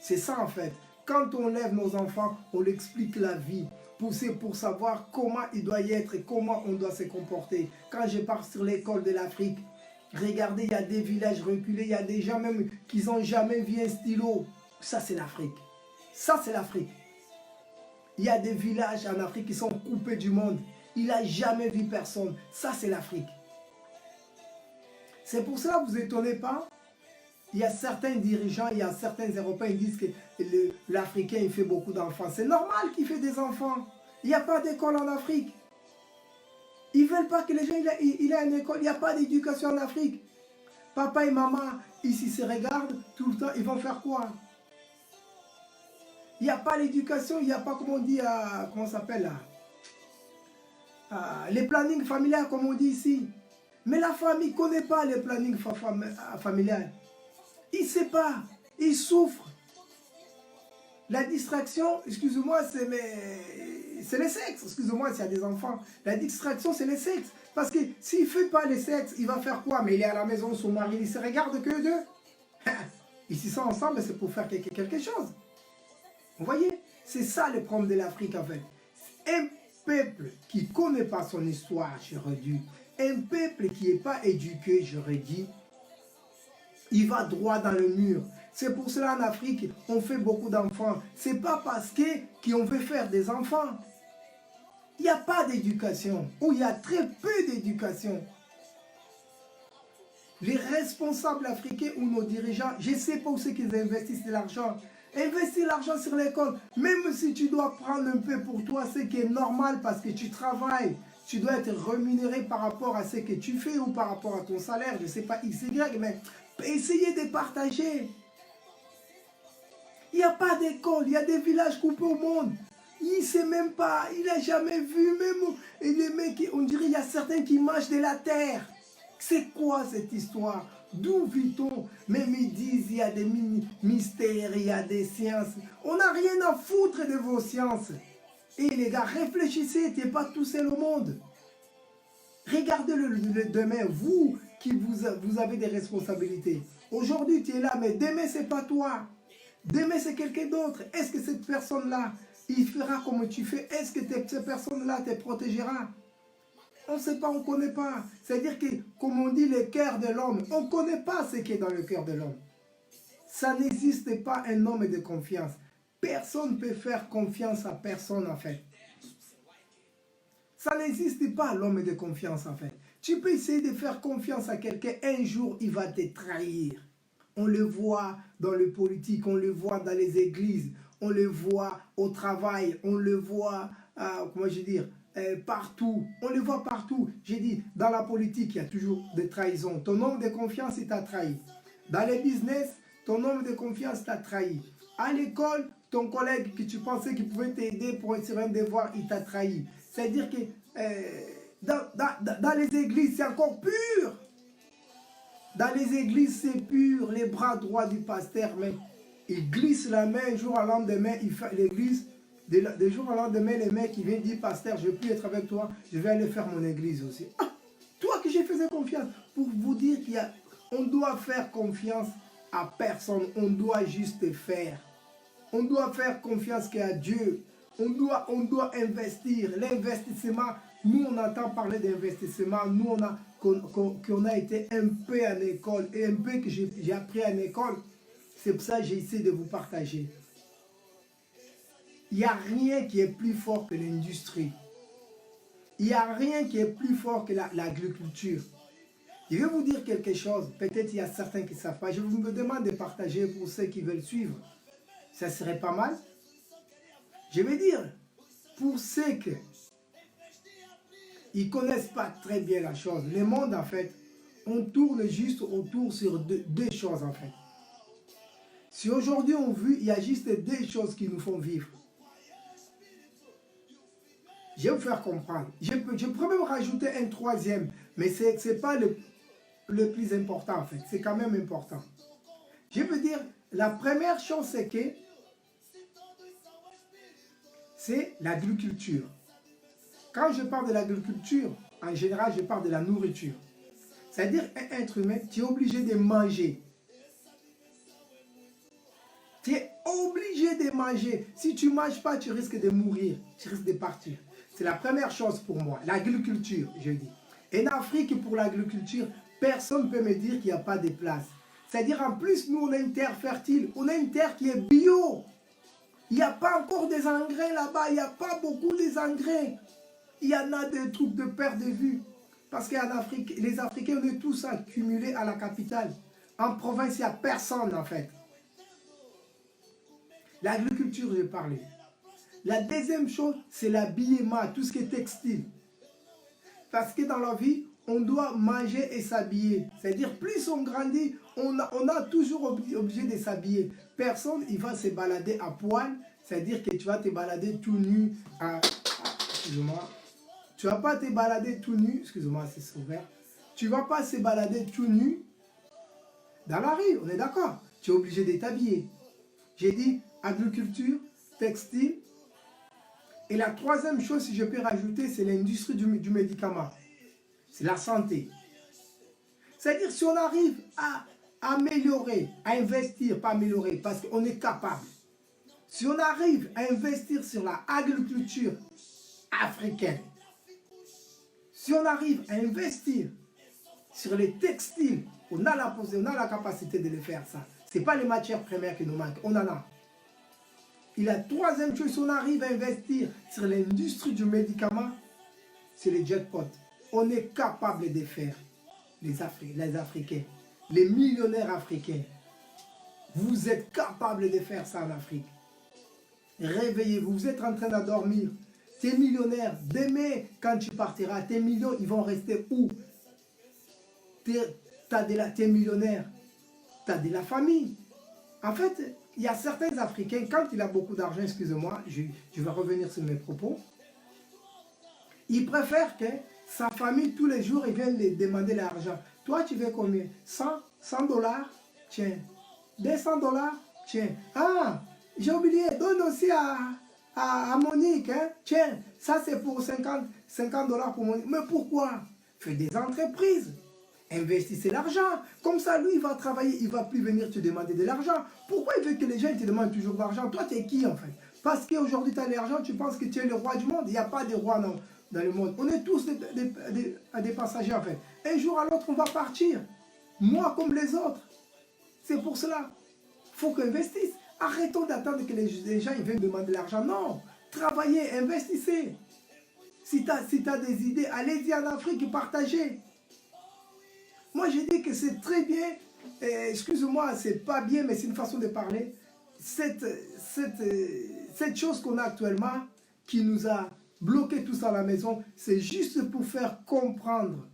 C'est ça en fait. Quand on lève nos enfants, on leur explique la vie. Pour savoir comment il doit y être et comment on doit se comporter. Quand je pars sur l'école de l'Afrique, regardez, il y a des villages reculés, il y a des gens même qui n'ont jamais vu un stylo. Ça, c'est l'Afrique. Ça, c'est l'Afrique. Il y a des villages en Afrique qui sont coupés du monde. Il n'a jamais vu personne. Ça, c'est l'Afrique. C'est pour cela que vous ne vous étonnez pas. Il y a certains dirigeants, il y a certains Européens qui disent que l'Africain il fait beaucoup d'enfants. C'est normal qu'il fait des enfants. Il n'y a pas d'école en Afrique. Ils ne veulent pas que les gens aient une école. Il n'y a pas d'éducation en Afrique. Papa et maman, ici, se regardent tout le temps. Ils vont faire quoi? Il n'y a pas l'éducation, il n'y a pas, comme on dit, comment ça s'appelle là, les plannings familiaux, comme on dit ici. Mais la famille ne connaît pas les plannings familiaux. Il ne sait pas, il souffre. La distraction, excusez-moi, c'est le sexe. Excusez-moi s'il y a des enfants. La distraction, c'est le sexe. Parce que s'il ne fait pas le sexe, il va faire quoi? Mais il est à la maison, son mari, il ne se regarde que eux deux. Ils s'y sont ensemble, c'est pour faire quelque chose. Vous voyez? C'est ça le problème de l'Afrique en fait. Un peuple qui ne connaît pas son histoire, j'aurais dit. Un peuple qui n'est pas éduqué, j'aurais dit. Il va droit dans le mur. C'est pour cela en Afrique, on fait beaucoup d'enfants. Ce n'est pas parce qu'on veut faire des enfants. Il n'y a pas d'éducation. Ou il y a très peu d'éducation. Les responsables africains ou nos dirigeants, je ne sais pas où c'est qu'ils investissent de l'argent. Investir l'argent sur l'école, même si tu dois prendre un peu pour toi, ce qui est normal parce que tu travailles. Tu dois être rémunéré par rapport à ce que tu fais ou par rapport à ton salaire. Je ne sais pas X, Y, mais essayez de partager. Il n'y a pas d'école, il y a des villages coupés au monde. Il ne sait même pas, il n'a jamais vu, même et les mecs, on dirait qu'il y a certains qui mangent de la terre. C'est quoi cette histoire? D'où vit-on? Même ils disent il y a des mystères, il y a des sciences. On n'a rien à foutre de vos sciences. Et les gars, réfléchissez, tu n'es pas tout seul au monde. Regardez le demain, vous qui vous avez des responsabilités. Aujourd'hui, tu es là, mais demain, ce n'est pas toi. Demain, c'est quelqu'un d'autre. Est-ce que cette personne-là, il fera comme tu fais? Est-ce que cette personne-là te protégera? On ne sait pas, on ne connaît pas. C'est-à-dire que, comme on dit, le cœur de l'homme, on ne connaît pas ce qui est dans le cœur de l'homme. Ça n'existe pas un homme de confiance. Personne ne peut faire confiance à personne, en fait. Ça n'existe pas, l'homme de confiance, en fait. Tu peux essayer de faire confiance à quelqu'un, un jour, il va te trahir. On le voit dans le politique, on le voit dans les églises, on le voit au travail, on le voit, comment je veux dire, partout. On le voit partout. J'ai dit, dans la politique, il y a toujours des trahisons. Ton homme de confiance, il t'a trahi. Dans les business, ton homme de confiance t'a trahi. À l'école, ton collègue que tu pensais qu'il pouvait t'aider pour sur un devoir, il t'a trahi. C'est-à-dire que dans les églises, c'est encore pur. Dans les églises, c'est pur. Les bras droits du pasteur, mais il glisse la main un jour au lendemain, il fait l'église. Des jours au lendemain, les mecs, ils viennent dire, pasteur, je ne veux plus être avec toi, je vais aller faire mon église aussi. Ah, toi que j'ai fait confiance, pour vous dire qu'on doit faire confiance à personne, on doit juste faire. On doit faire confiance qu'à Dieu. On doit investir. L'investissement, nous on entend parler d'investissement, nous qu'on a été un peu à l'école et un peu que j'ai appris à l'école. C'est pour ça que j'ai essayé de vous partager. Il n'y a rien qui est plus fort que l'industrie. Il n'y a rien qui est plus fort que l'agriculture. Je vais vous dire quelque chose. Peut-être il y a certains qui ne savent pas. Je vous demande de partager pour ceux qui veulent suivre. Ça serait pas mal. Je vais dire, pour ceux qui ne connaissent pas très bien la chose, le monde en fait, on tourne juste autour sur deux choses en fait. Si aujourd'hui on vit, il y a juste deux choses qui nous font vivre. Je vais vous faire comprendre. Je pourrais même rajouter un troisième, mais ce n'est pas le plus important en fait. C'est quand même important. Je veux dire, la première chose c'est que c'est l'agriculture. Quand je parle de l'agriculture, en général, je parle de la nourriture. C'est-à-dire, un être humain, tu es obligé de manger. Tu es manger. Si tu ne manges pas, tu risques de mourir. Tu risques de partir. C'est la première chose pour moi. L'agriculture, je dis. En Afrique, pour l'agriculture, personne ne peut me dire qu'il n'y a pas de place. C'est-à-dire, en plus, nous, on a une terre fertile. On a une terre qui est bio. Il n'y a pas encore des engrais là-bas. Il n'y a pas beaucoup des engrais. Il y en a des trucs de perte de vue. Parce qu'en Afrique, les Africains, on est tous accumulés à la capitale. En province, il n'y a personne, en fait. L'agriculture, j'ai parlé. La deuxième chose, c'est l'habillement, tout ce qui est textile. Parce que dans la vie, on doit manger et s'habiller. C'est-à-dire, plus on grandit, on a toujours obligé de s'habiller. Personne, il va se balader à poil. C'est-à-dire que tu vas te balader tout nu. Excuse-moi. Tu ne vas pas te balader tout nu. Excuse-moi, c'est ouvert. Tu ne vas pas se balader tout nu dans la rue. On est d'accord. Tu es obligé de t'habiller. J'ai dit agriculture, textile. Et la troisième chose, si je peux rajouter, c'est l'industrie du médicament. C'est la santé. C'est-à-dire, si on arrive à améliorer, à investir, pas améliorer, parce qu'on est capable. Si on arrive à investir sur l'agriculture africaine, si on arrive à investir sur les textiles, on a la capacité de le faire, ça. Ce n'est pas les matières premières qui nous manquent, on en a. Et la troisième chose, si on arrive à investir sur l'industrie du médicament, c'est les jackpots. On est capable de faire, les Africains, les millionnaires africains. Vous êtes capables de faire ça en Afrique. Réveillez-vous, vous êtes en train de dormir. Tes millionnaires, demain, quand tu partiras, tes millions, ils vont rester où? T'es millionnaire, tu as de la famille. En fait, il y a certains Africains, quand il a beaucoup d'argent, excusez-moi, je vais revenir sur mes propos, il préfère que sa famille, tous les jours, ils viennent lui demander l'argent. Toi, tu veux combien? 100 dollars? Tiens. 200 dollars? Tiens. Ah, j'ai oublié, donne aussi à Monique. Hein? Tiens, ça c'est pour 50 dollars pour Monique. Mais pourquoi? Fais des entreprises. Investissez l'argent. Comme ça, lui, il va travailler, il ne va plus venir te demander de l'argent. Pourquoi il veut que les gens te demandent toujours de l'argent? Toi, tu es qui en fait? Parce qu'aujourd'hui, tu as l'argent, tu penses que tu es le roi du monde. Il n'y a pas de roi dans le monde. On est tous des passagers en fait. Un jour à l'autre, on va partir. Moi comme les autres. C'est pour cela. Il faut qu'on investisse. Arrêtons d'attendre que les gens ils viennent demander de l'argent. Non. Travaillez, investissez. Si tu as des idées, allez-y en Afrique et partagez. Moi, j'ai dit que c'est très bien, excuse-moi, c'est pas bien, mais c'est une façon de parler. Cette chose qu'on a actuellement, qui nous a bloqué tous à la maison, c'est juste pour faire comprendre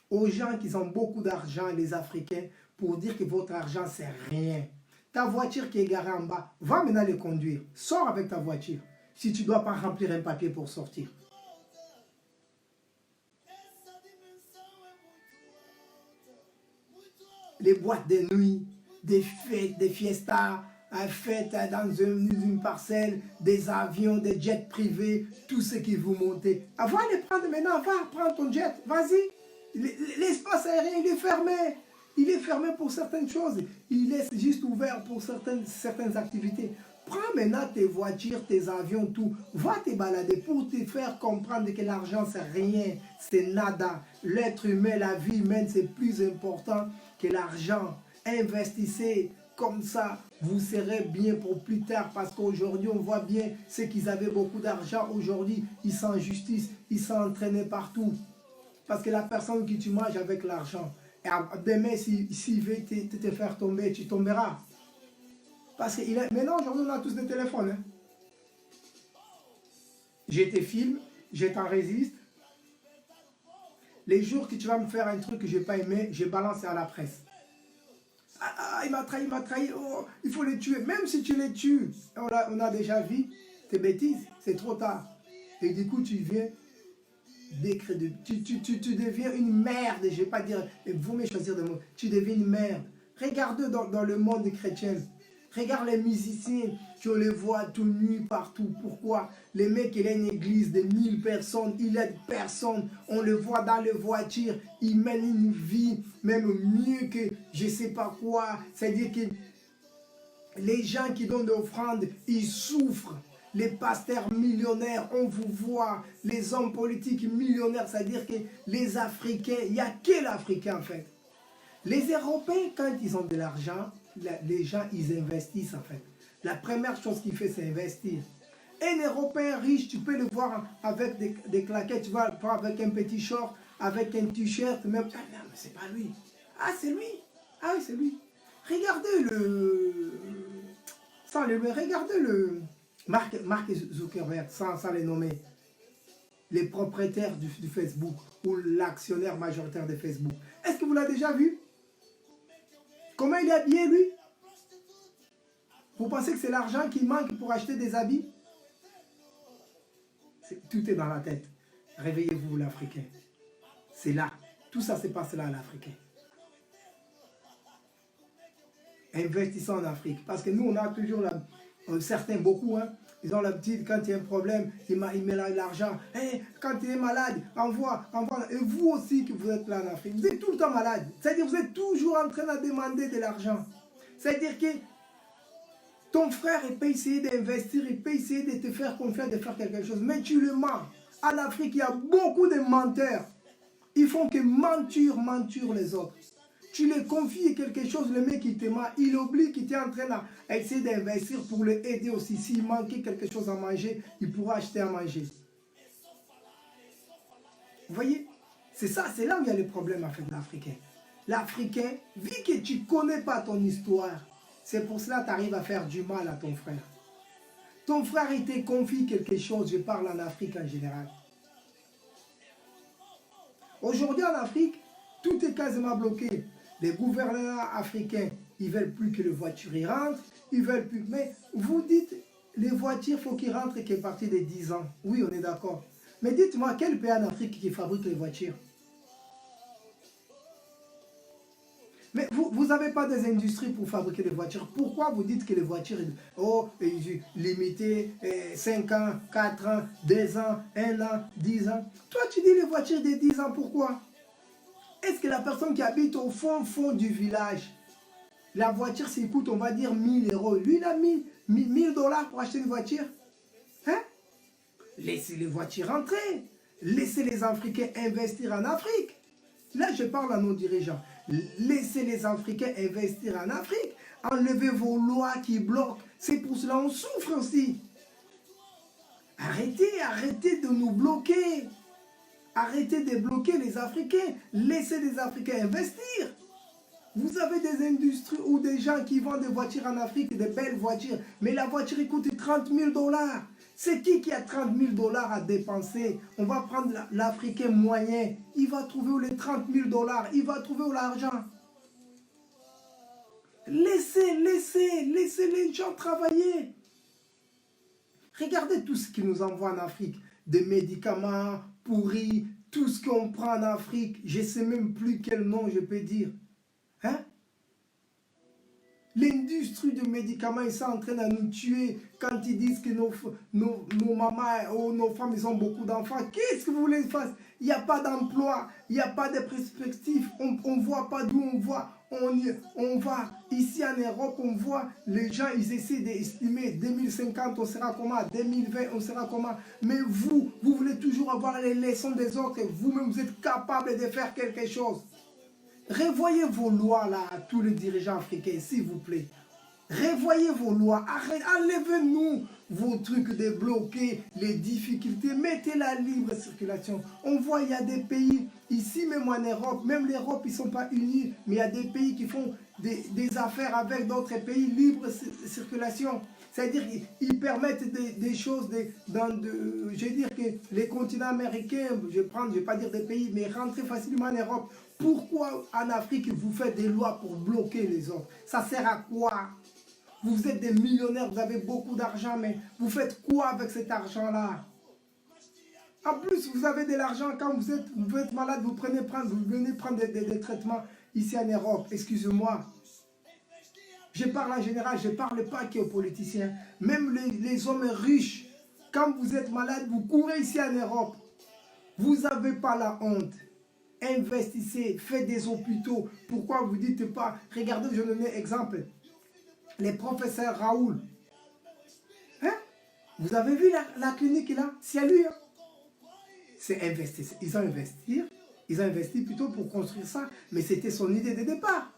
aux gens qui ont beaucoup d'argent, les Africains, pour dire que votre argent, c'est rien. Ta voiture qui est garée en bas, va maintenant le conduire. Sors avec ta voiture, si tu ne dois pas remplir un papier pour sortir. Les boîtes de nuit, des fêtes, des fiestas, fêtes dans une parcelle, des avions, des jets privés, tout ce qui vous montez. Va les prendre maintenant, va, prends ton jet, vas-y. L'espace aérien, il est fermé. Il est fermé pour certaines choses. Il laisse juste ouvert pour certaines activités. Prends maintenant tes voitures, tes avions, tout. Va te balader pour te faire comprendre que l'argent, c'est rien. C'est nada. L'être humain, la vie humaine, c'est plus important que l'argent. Investissez comme ça, vous serez bien pour plus tard, parce qu'aujourd'hui on voit bien ceux qui avaient beaucoup d'argent, aujourd'hui ils sont en justice, ils sont entraînés partout, parce que la personne qui tu manges avec l'argent, demain s'il veut te faire tomber, tu tomberas, parce que maintenant aujourd'hui on a tous des téléphones, hein. Je te filme, je t'enregistre. Les jours que tu vas me faire un truc que je n'ai pas aimé, je balance à la presse. Ah, il m'a trahi, oh, il faut les tuer. Même si tu les tues, on a déjà vu tes bêtises, c'est trop tard. Et du coup, tu deviens tu deviens une merde, je ne vais pas dire, vous me choisir de mots, tu deviens une merde. Regarde dans le monde chrétien, regarde les musiciens, tu les vois tout nus partout. Pourquoi? Les mecs, il a une église de 1000 personnes, il aide personne, on le voit dans les voitures, il mène une vie même mieux que je ne sais pas quoi. C'est-à-dire que Les gens qui donnent l'offrande, ils souffrent. Les pasteurs millionnaires, on vous voit. Les hommes politiques millionnaires, c'est-à-dire que les Africains, il n'y a que l'Africain en fait. Les Européens, quand ils ont de l'argent, les gens, ils investissent en fait. La première chose qu'il fait, c'est investir. Un Européen riche, tu peux le voir avec des claquettes, tu vas le voir avec un petit short, avec un t-shirt, même. Ah non, mais c'est pas lui. Ah, c'est lui. Ah oui, c'est lui. Regardez regardez Mark Zuckerberg, sans les nommer. Les propriétaires du Facebook ou l'actionnaire majoritaire de Facebook. Est-ce que vous l'avez déjà vu? Comment il est habillé, lui? Vous pensez que c'est l'argent qui manque pour acheter des habits? Tout est dans la tête. Réveillez-vous, l'Africain. C'est là. Tout ça se passe là, l'Africain. Investissons en Afrique. Parce que nous, on a toujours, certains, beaucoup, hein, ils ont l'habitude, quand il y a un problème, ils mettent l'argent. Hey, quand il est malade, envoie. Et vous aussi, que vous êtes là en Afrique, vous êtes tout le temps malade. C'est-à-dire que vous êtes toujours en train de demander de l'argent. C'est-à-dire que ton frère, il peut essayer d'investir, il peut essayer de te faire confiance, de faire quelque chose, mais tu le mens. En Afrique, il y a beaucoup de menteurs. Ils font que mentir les autres. Tu les confies quelque chose, le mec il te ment, il oublie qu'il était en train d'essayer d'investir pour le aider aussi. S'il manquait quelque chose à manger, il pourra acheter à manger. Vous voyez? C'est ça, c'est là où il y a le problème avec l'Africain. L'Africain, vu que tu ne connais pas ton histoire, c'est pour cela que tu arrives à faire du mal à ton frère. Ton frère, il te confie quelque chose, je parle en Afrique en général. Aujourd'hui en Afrique, tout est quasiment bloqué. Les gouvernants africains, ils ne veulent plus que les voitures y rentrent, ils veulent plus. Mais vous dites, les voitures, il faut qu'ils rentrent qu'à partir de 10 ans. Oui, on est d'accord. Mais dites-moi, quel pays en Afrique qui fabrique les voitures? Mais vous n'avez pas des industries pour fabriquer des voitures. Pourquoi vous dites que les voitures, limitées, 5 ans, 4 ans, 2 ans, 1 an, 10 ans? Toi, tu dis les voitures de 10 ans, pourquoi? Est-ce que la personne qui habite au fond du village, la voiture, s'il coûte, on va dire 1000 euros, lui, il a 1000 dollars pour acheter une voiture? Hein? Laissez les voitures entrer. Laissez les Africains investir en Afrique. Là, je parle à nos dirigeants. Laissez les Africains investir en Afrique. Enlevez vos lois qui bloquent. C'est pour cela qu'on souffre aussi. Arrêtez de nous bloquer. Arrêtez de bloquer les Africains. Laissez les Africains investir. Vous avez des industries ou des gens qui vendent des voitures en Afrique, des belles voitures. Mais la voiture, elle coûte 30 000 dollars. C'est qui a 30 000 dollars à dépenser? On va prendre l'Africain moyen. Il va trouver où les 30 000 dollars? Il va trouver où l'argent? Laissez les gens travailler. Regardez tout ce qu'ils nous envoient en Afrique. Des médicaments pourris, tout ce qu'on prend en Afrique. Je ne sais même plus quel nom je peux dire. Hein? L'industrie de médicaments, ils sont en train de nous tuer quand ils disent que nos mamans ou nos femmes, ils ont beaucoup d'enfants. Qu'est-ce que vous voulez qu'ils fassent? Il n'y a pas d'emploi, il n'y a pas de perspective, on ne voit pas d'où on va. On va ici en Europe, on voit les gens, ils essaient d'estimer 2050, on sera comment, 2020, on sera comment. Mais vous voulez toujours avoir les leçons des autres et vous-même, vous êtes capable de faire quelque chose. Revoyez vos lois là, à tous les dirigeants africains, s'il vous plaît. Revoyez vos lois. Enlevez-nous vos trucs de bloquer les difficultés. Mettez la libre circulation. On voit, il y a des pays, ici même en Europe, même l'Europe, ils ne sont pas unis, mais il y a des pays qui font des affaires avec d'autres pays, libre circulation. C'est-à-dire qu'ils permettent des choses, je veux dire que les continents américains, je ne vais pas dire des pays, mais rentrer facilement en Europe. Pourquoi en Afrique vous faites des lois pour bloquer les autres? Ça sert à quoi? Vous êtes des millionnaires, vous avez beaucoup d'argent, mais vous faites quoi avec cet argent-là? En plus, vous avez de l'argent, quand vous êtes malade, vous venez prendre des traitements ici en Europe. Excusez-moi. Je parle en général, je ne parle pas qu'aux politiciens. Même les hommes riches, quand vous êtes malade, vous courez ici en Europe. Vous n'avez pas la honte. Investissez, faites des hôpitaux. Pourquoi vous ne dites pas? Regardez, je donne un exemple. les professeurs Raoul. Hein? Vous avez vu la clinique là? C'est à lui. Hein? C'est investir. Ils ont investi plutôt pour construire ça, mais c'était son idée de départ.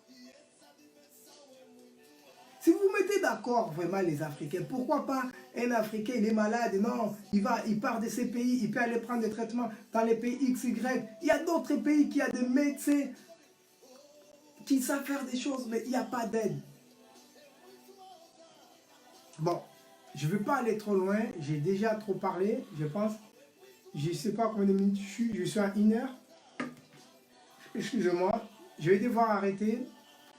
Si vous mettez d'accord vraiment les Africains, pourquoi pas un Africain, il est malade, non, il part de ces pays, il peut aller prendre des traitements dans les pays X, Y. Il y a d'autres pays qui ont des médecins qui savent faire des choses, mais il n'y a pas d'aide. Bon, je ne veux pas aller trop loin, j'ai déjà trop parlé, je pense. Je ne sais pas combien de minutes je suis à 1 heure. Excusez-moi, je vais devoir arrêter.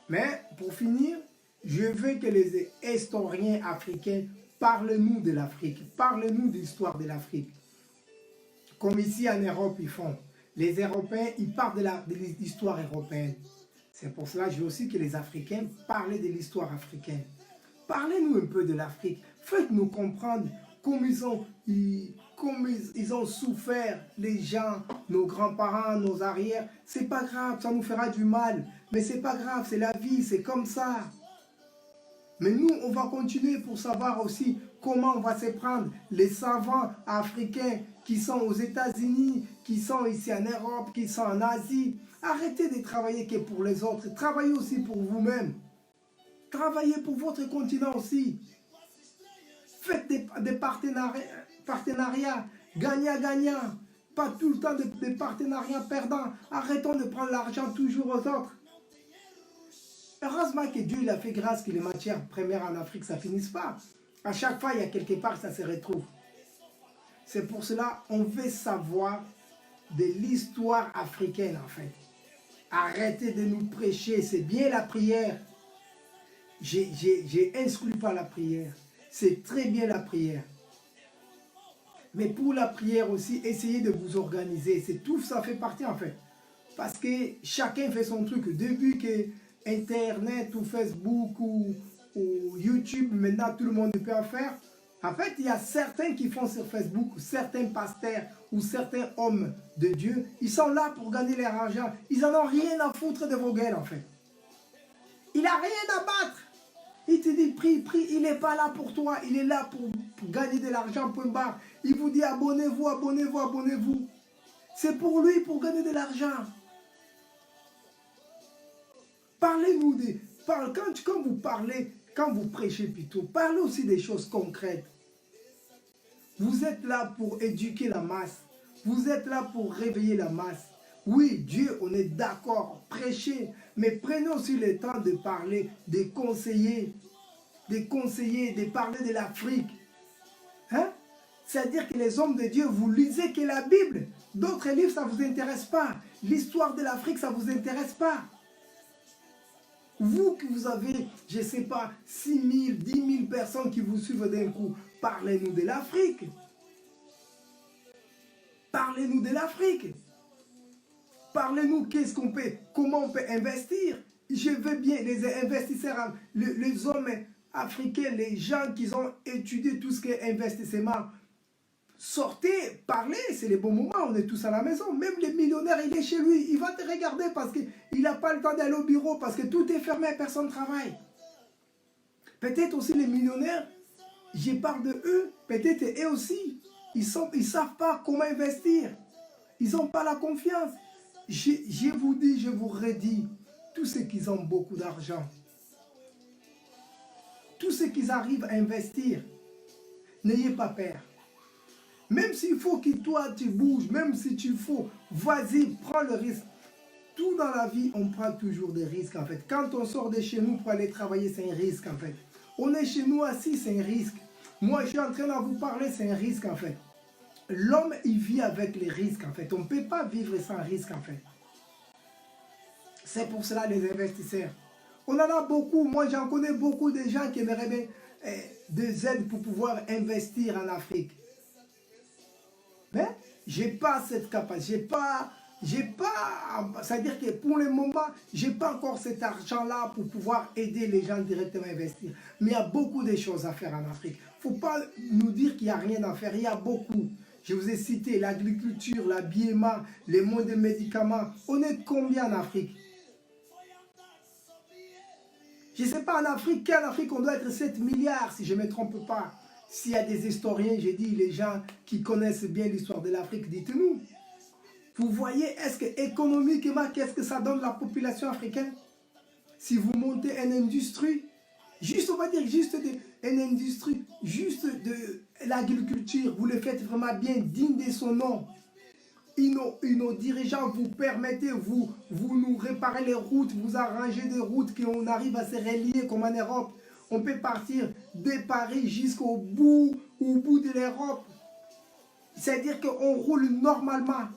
Mais pour finir, je veux que les historiens africains parlent-nous de l'Afrique, parlent-nous de l'histoire de l'Afrique. Comme ici en Europe, ils font. Les Européens, ils parlent de l'histoire européenne. C'est pour cela que je veux aussi que les Africains parlent de l'histoire africaine. Parlez-nous un peu de l'Afrique. Faites-nous comprendre comment ils ont souffert, les gens, nos grands-parents, nos arrières. C'est pas grave, ça nous fera du mal. Mais c'est pas grave, c'est la vie, c'est comme ça. Mais nous, on va continuer pour savoir aussi comment on va se prendre. Les savants africains qui sont aux États-Unis, qui sont ici en Europe, qui sont en Asie. Arrêtez de travailler que pour les autres. Travaillez aussi pour vous-même. Travaillez pour votre continent aussi. Faites des partenariats gagnant-gagnant. Pas tout le temps des partenariats perdants. Arrêtons de prendre l'argent toujours aux autres. Heureusement que Dieu il a fait grâce que les matières premières en Afrique, ça ne finisse pas. À chaque fois, il y a quelque part, ça se retrouve. C'est pour cela qu'on veut savoir de l'histoire africaine, en fait. Arrêtez de nous prêcher, c'est bien la prière. J'ai exclu pas la prière. C'est très bien la prière. Mais pour la prière aussi, essayez de vous organiser. C'est tout, ça fait partie, en fait. Parce que chacun fait son truc. Depuis que Internet ou Facebook ou YouTube, maintenant tout le monde peut en faire. En fait, il y a certains qui font sur Facebook, certains pasteurs ou certains hommes de Dieu, ils sont là pour gagner leur argent. Ils n'en ont rien à foutre de vos gueules, en fait. Il n'a rien à battre. Il te dit, prie, prie, il n'est pas là pour toi, il est là pour gagner de l'argent, point barre. Il vous dit, abonnez-vous, abonnez-vous, abonnez-vous. C'est pour lui, pour gagner de l'argent. Parlez-nous quand vous parlez, quand vous prêchez plutôt, parlez aussi des choses concrètes. Vous êtes là pour éduquer la masse. Vous êtes là pour réveiller la masse. Oui, Dieu, on est d'accord, prêchez, mais prenez aussi le temps de parler, de conseiller, de parler de l'Afrique. Hein? C'est-à-dire que les hommes de Dieu, vous lisez que la Bible. D'autres livres, ça ne vous intéresse pas. L'histoire de l'Afrique, ça ne vous intéresse pas. Vous que vous avez, je ne sais pas, 6 000, 10 000 personnes qui vous suivent d'un coup, parlez-nous de l'Afrique. Parlez-nous de l'Afrique. Parlez-nous comment on peut investir. Je veux bien les investisseurs, les hommes africains, les gens qui ont étudié tout ce qui est investissement. Sortez, parlez, c'est les bons moments, on est tous à la maison. Même les millionnaires, il est chez lui, il va te regarder parce qu'il n'a pas le temps d'aller au bureau, parce que tout est fermé, personne ne travaille. Peut-être aussi les millionnaires, je parle de eux, peut-être eux aussi, ils ne savent pas comment investir. Ils n'ont pas la confiance. Je vous dis, je vous redis, tous ceux qui ont beaucoup d'argent, tous ceux qui arrivent à investir, n'ayez pas peur. Même s'il faut que toi tu bouges, même si tu faut, vas-y, prends le risque. Tout dans la vie, on prend toujours des risques en fait. Quand on sort de chez nous pour aller travailler, c'est un risque en fait. On est chez nous assis, c'est un risque. Moi, je suis en train de vous parler, c'est un risque en fait. L'homme, il vit avec les risques en fait. On ne peut pas vivre sans risque en fait. C'est pour cela les investisseurs. On en a beaucoup. Moi, j'en connais beaucoup de gens qui aimeraient bien des aides pour pouvoir investir en Afrique. Mais je n'ai pas cette capacité. C'est-à-dire que pour le moment, je n'ai pas encore cet argent-là pour pouvoir aider les gens directement à investir. Mais il y a beaucoup de choses à faire en Afrique. Il ne faut pas nous dire qu'il n'y a rien à faire. Il y a beaucoup. Je vous ai cité l'agriculture, l'habillement, les modes de médicaments. On est combien en Afrique? Je ne sais pas en Afrique, qu'en Afrique on doit être 7 milliards si je ne me trompe pas. S'il y a des historiens, j'ai dit, les gens qui connaissent bien l'histoire de l'Afrique, dites-nous. Vous voyez, est-ce que économiquement, qu'est-ce que ça donne la population africaine? Si vous montez une industrie, juste, on va dire, une industrie, juste de l'agriculture, vous le faites vraiment bien, digne de son nom. Et nos dirigeants vous permettez, vous nous réparez les routes, vous arrangez des routes qu'on arrive à se relier comme en Europe. On peut partir de Paris jusqu'au bout, de l'Europe. C'est-à-dire qu'on roule normalement.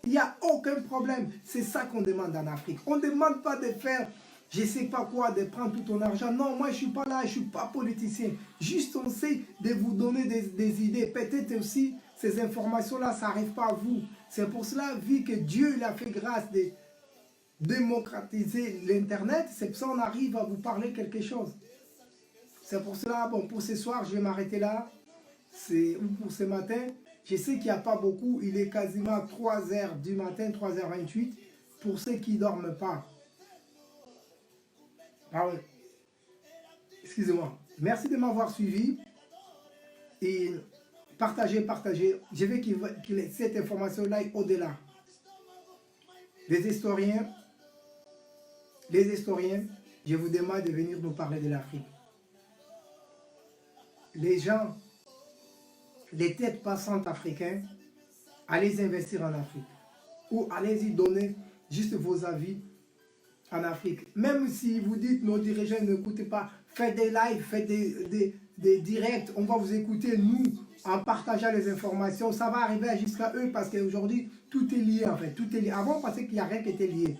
Il n'y a aucun problème. C'est ça qu'on demande en Afrique. On ne demande pas de faire, je ne sais pas quoi, de prendre tout ton argent. Non, moi je ne suis pas là, je ne suis pas politicien. Juste on sait de vous donner des idées. Peut-être aussi, ces informations-là, ça n'arrive pas à vous. C'est pour cela, vu que Dieu il a fait grâce de démocratiser l'Internet, c'est pour ça qu'on arrive à vous parler quelque chose. C'est pour cela, bon, pour ce soir, je vais m'arrêter là. C'est pour ce matin. Je sais qu'il n'y a pas beaucoup. Il est quasiment 3 h du matin, 3h28. Pour ceux qui ne dorment pas. Ah ouais. Excusez-moi. Merci de m'avoir suivi. Et partagez. Je veux que cette information-là aille au-delà. Les historiens, je vous demande de venir nous parler de l'Afrique. Les gens, les têtes passantes africains, allez investir en Afrique. Ou allez-y donner juste vos avis en Afrique. Même si vous dites nos dirigeants n'écoutez pas, faites des lives, faites des directs, on va vous écouter, nous, en partageant les informations. Ça va arriver jusqu'à eux parce qu'aujourd'hui, tout est lié en fait. Tout est lié. Avant, on pensait qu'il n'y a rien qui était lié.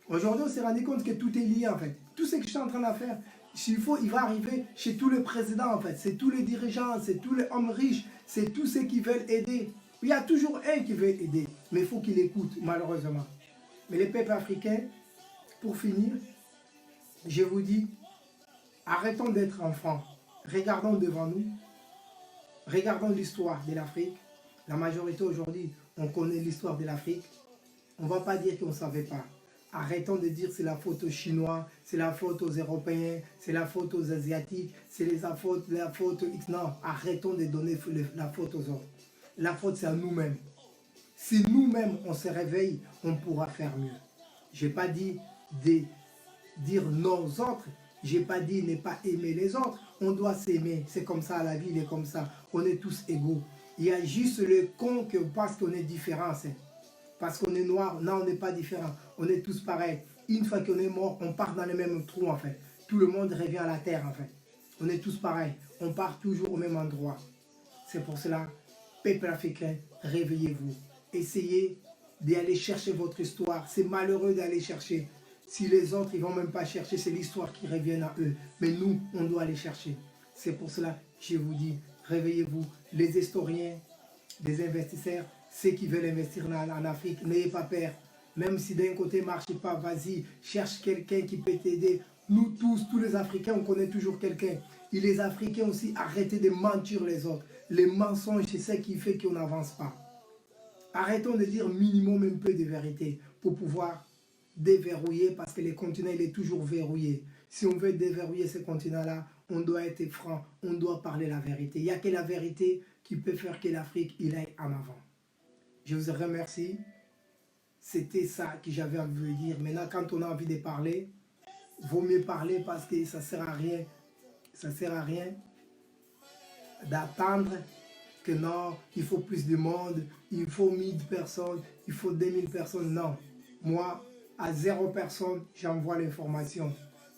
Aujourd'hui, on s'est rendu compte que tout est lié en fait. Tout ce que je suis en train de faire, s'il faut, il va arriver chez tous les présidents en fait. C'est tous les dirigeants, c'est tous les hommes riches, c'est tous ceux qui veulent aider. Il y a toujours un qui veut aider, mais il faut qu'il écoute, malheureusement. Mais les peuples africains, pour finir, je vous dis, arrêtons d'être enfants. Regardons devant nous. Regardons l'histoire de l'Afrique. La majorité aujourd'hui, on connaît l'histoire de l'Afrique. On ne va pas dire qu'on ne savait pas. Arrêtons de dire c'est la faute aux Chinois, c'est la faute aux Européens, c'est la faute aux Asiatiques, c'est la faute X. Non, arrêtons de donner la faute aux autres. La faute, c'est à nous-mêmes. Si nous-mêmes, on se réveille, on pourra faire mieux. Je n'ai pas dit de dire non aux autres. Je n'ai pas dit ne pas aimer les autres. On doit s'aimer. C'est comme ça, la vie, il est comme ça. On est tous égaux. Il y a juste le con qui pense qu'on est différent. Parce qu'on est noir. Non, on n'est pas différent. On est tous pareils. Une fois qu'on est mort, on part dans le même trou, en fait. Tout le monde revient à la terre, en fait. On est tous pareils. On part toujours au même endroit. C'est pour cela, peuple africain, réveillez-vous. Essayez d'aller chercher votre histoire. C'est malheureux d'aller chercher. Si les autres, ils ne vont même pas chercher, c'est l'histoire qui revient à eux. Mais nous, on doit aller chercher. C'est pour cela que je vous dis, réveillez-vous. Les historiens, les investisseurs, ceux qui veulent investir en Afrique, n'ayez pas peur. Même si d'un côté ne marche pas, vas-y, cherche quelqu'un qui peut t'aider. Nous tous les Africains, on connaît toujours quelqu'un. Et les Africains aussi, arrêtez de mentir les autres. Les mensonges, c'est ce qui fait qu'on n'avance pas. Arrêtons de dire minimum un peu de vérité pour pouvoir déverrouiller parce que le continent il est toujours verrouillé. Si on veut déverrouiller ce continent-là, on doit être franc, on doit parler la vérité. Il n'y a que la vérité qui peut faire que l'Afrique il aille en avant. Je vous remercie. C'était ça que j'avais envie de dire. Maintenant, quand on a envie de parler, vaut mieux parler parce que ça ne sert à rien. Ça ne sert à rien d'attendre que non, il faut plus de monde, il faut 1000 personnes, il faut 2000 personnes. Non, moi, à 0 personne, j'envoie l'information.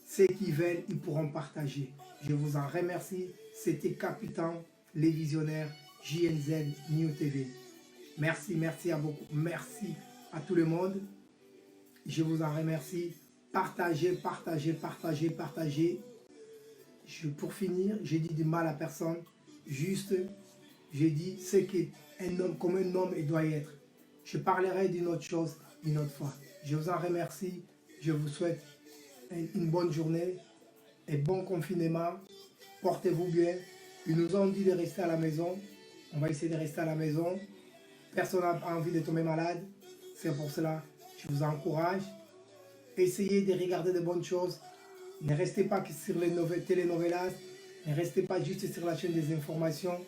Ceux qui veulent, ils pourront partager. Je vous en remercie. C'était Capitaine, les visionnaires, JNZ New TV. Merci, merci à beaucoup. Merci à tout le monde. Je vous en remercie. Partagez. Pour finir, j'ai dit du mal à personne. Juste, j'ai dit ce qu'un homme, comme un homme, il doit être. Je parlerai d'une autre chose une autre fois. Je vous en remercie. Je vous souhaite une bonne journée et bon confinement. Portez-vous bien. Ils nous ont dit de rester à la maison. On va essayer de rester à la maison. Personne n'a envie de tomber malade. C'est pour cela que je vous encourage. Essayez de regarder de bonnes choses. Ne restez pas que sur les telenovelas, ne restez pas juste sur la chaîne des informations,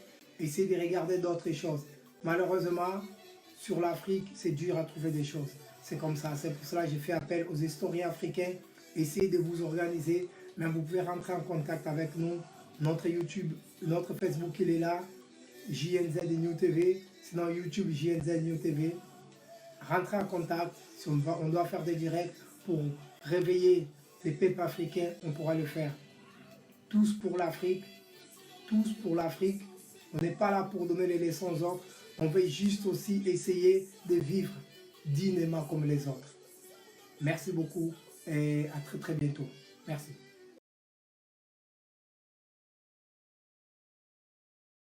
essayez de regarder d'autres choses. Malheureusement, sur l'Afrique, c'est dur à trouver des choses. C'est comme ça, c'est pour cela que j'ai fait appel aux historiens africains. Essayez de vous organiser, mais vous pouvez rentrer en contact avec nous. Notre YouTube, notre Facebook, il est là, JNZ New TV, sinon YouTube JNZ New TV. Rentrez en contact, si on doit faire des directs pour réveiller les peuples africains, on pourra le faire. Tous pour l'Afrique, tous pour l'Afrique. On n'est pas là pour donner les leçons aux autres, on veut juste aussi essayer de vivre dignement comme les autres. Merci beaucoup et à très très bientôt. Merci.